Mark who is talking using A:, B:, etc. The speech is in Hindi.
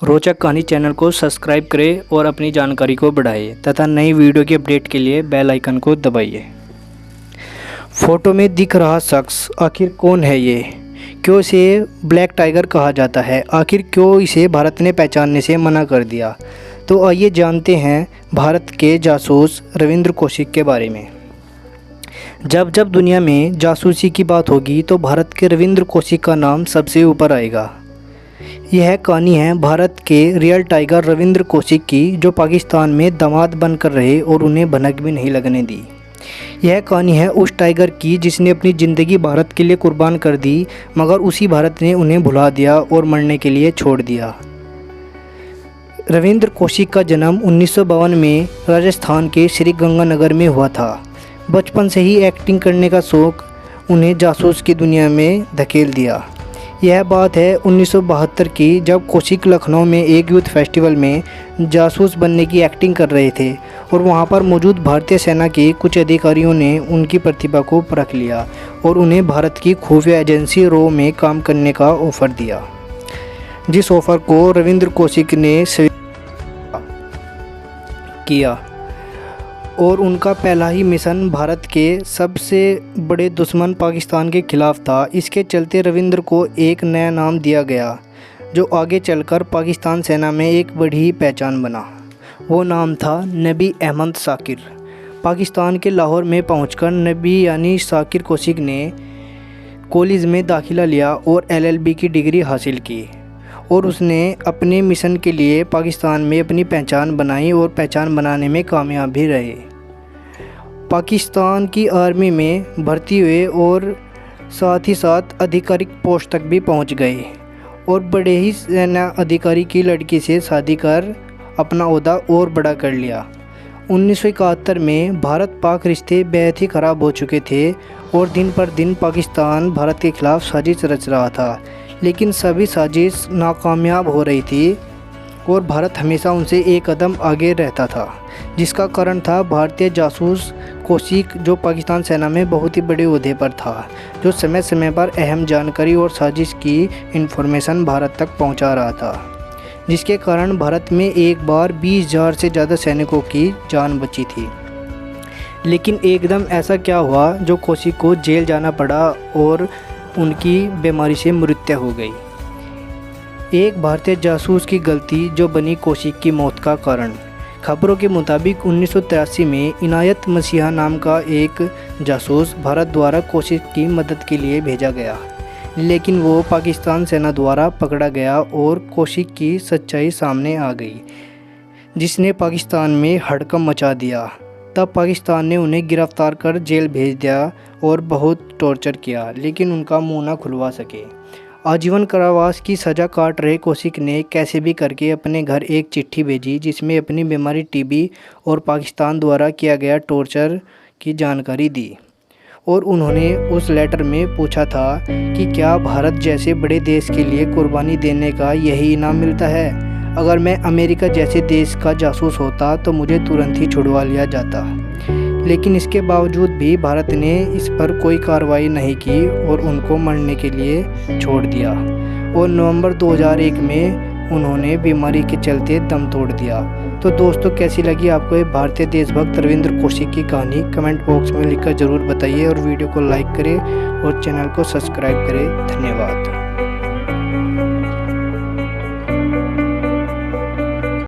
A: रोचक कहानी चैनल को सब्सक्राइब करें और अपनी जानकारी को बढ़ाएं तथा नई वीडियो की अपडेट के लिए बेल आइकन को दबाइए। फोटो में दिख रहा शख्स आखिर कौन है ये? क्यों इसे ब्लैक टाइगर कहा जाता है? आखिर क्यों इसे भारत ने पहचानने से मना कर दिया? तो आइए जानते हैं भारत के जासूस रविंद्र कौशिक के बारे में। जब जब दुनिया में जासूसी की बात होगी तो भारत के रविंद्र कौशिक का नाम सबसे ऊपर आएगा। यह कहानी है भारत के रियल टाइगर रविंद्र कौशिक की, जो पाकिस्तान में दामाद बनकर रहे और उन्हें भनक भी नहीं लगने दी। यह कहानी है उस टाइगर की जिसने अपनी ज़िंदगी भारत के लिए कुर्बान कर दी, मगर उसी भारत ने उन्हें भुला दिया और मरने के लिए छोड़ दिया। रविंद्र कौशिक का जन्म 1952 में राजस्थान के श्री गंगानगर में हुआ था। बचपन से ही एक्टिंग करने का शौक़ उन्हें जासूस की दुनिया में धकेल दिया। यह बात है 1972 की, जब कौशिक लखनऊ में एक यूथ फेस्टिवल में जासूस बनने की एक्टिंग कर रहे थे और वहां पर मौजूद भारतीय सेना के कुछ अधिकारियों ने उनकी प्रतिभा को परख लिया और उन्हें भारत की खुफिया एजेंसी रॉ में काम करने का ऑफ़र दिया, जिस ऑफ़र को रविंद्र कौशिक ने किया और उनका पहला ही मिशन भारत के सबसे बड़े दुश्मन पाकिस्तान के खिलाफ था। इसके चलते रविंद्र को एक नया नाम दिया गया जो आगे चलकर पाकिस्तान सेना में एक बड़ी पहचान बना। वो नाम था नबी अहमद शाकिर। पाकिस्तान के लाहौर में पहुंचकर नबी यानी शाकिर कौशिक ने कॉलेज में दाखिला लिया और LLB की डिग्री हासिल की और उसने अपने मिशन के लिए पाकिस्तान में अपनी पहचान बनाई और पहचान बनाने में कामयाब भी रहे। पाकिस्तान की आर्मी में भर्ती हुए और साथ ही साथ आधिकारिक पोस्ट तक भी पहुंच गए और बड़े ही सेना अधिकारी की लड़की से शादी कर अपना ओहदा और बड़ा कर लिया। 1971 में भारत पाक रिश्ते बेहद ही ख़राब हो चुके थे और दिन पर दिन पाकिस्तान भारत के ख़िलाफ़ साजिश रच रहा था, लेकिन सभी साजिश नाकामयाब हो रही थी और भारत हमेशा उनसे एक कदम आगे रहता था, जिसका कारण था भारतीय जासूस कौशिक, जो पाकिस्तान सेना में बहुत ही बड़े ओहदे पर था, जो समय समय पर अहम जानकारी और साजिश की इन्फॉर्मेशन भारत तक पहुंचा रहा था, जिसके कारण भारत में एक बार 20,000 से ज़्यादा सैनिकों की जान बची थी। लेकिन एकदम ऐसा क्या हुआ जो कौशिक को जेल जाना पड़ा और उनकी बीमारी से मृत्यु हो गई। एक भारतीय जासूस की गलती जो बनी कौशिक की मौत का कारण। खबरों के मुताबिक 1983 में इनायत मसीहा नाम का एक जासूस भारत द्वारा कौशिक की मदद के लिए भेजा गया, लेकिन वो पाकिस्तान सेना द्वारा पकड़ा गया और कौशिक की सच्चाई सामने आ गई, जिसने पाकिस्तान में हड़कंप मचा दिया। तब पाकिस्तान ने उन्हें गिरफ्तार कर जेल भेज दिया और बहुत टॉर्चर किया, लेकिन उनका मुंह ना खुलवा सके। आजीवन कारावास की सज़ा काट रहे कौशिक ने कैसे भी करके अपने घर एक चिट्ठी भेजी, जिसमें अपनी बीमारी टीबी और पाकिस्तान द्वारा किया गया टॉर्चर की जानकारी दी। और उन्होंने उस लेटर में पूछा था कि क्या भारत जैसे बड़े देश के लिए कुर्बानी देने का यही इनाम मिलता है? अगर मैं अमेरिका जैसे देश का जासूस होता तो मुझे तुरंत ही छुड़वा लिया जाता। लेकिन इसके बावजूद भी भारत ने इस पर कोई कार्रवाई नहीं की और उनको मरने के लिए छोड़ दिया और नवंबर 2001 में उन्होंने बीमारी के चलते दम तोड़ दिया। तो दोस्तों, कैसी लगी आपको ये भारतीय देशभक्त रविंद्र कौशिक की कहानी? कमेंट बॉक्स में लिखकर ज़रूर बताइए और वीडियो को लाइक करें और चैनल को सब्सक्राइब करें। धन्यवाद।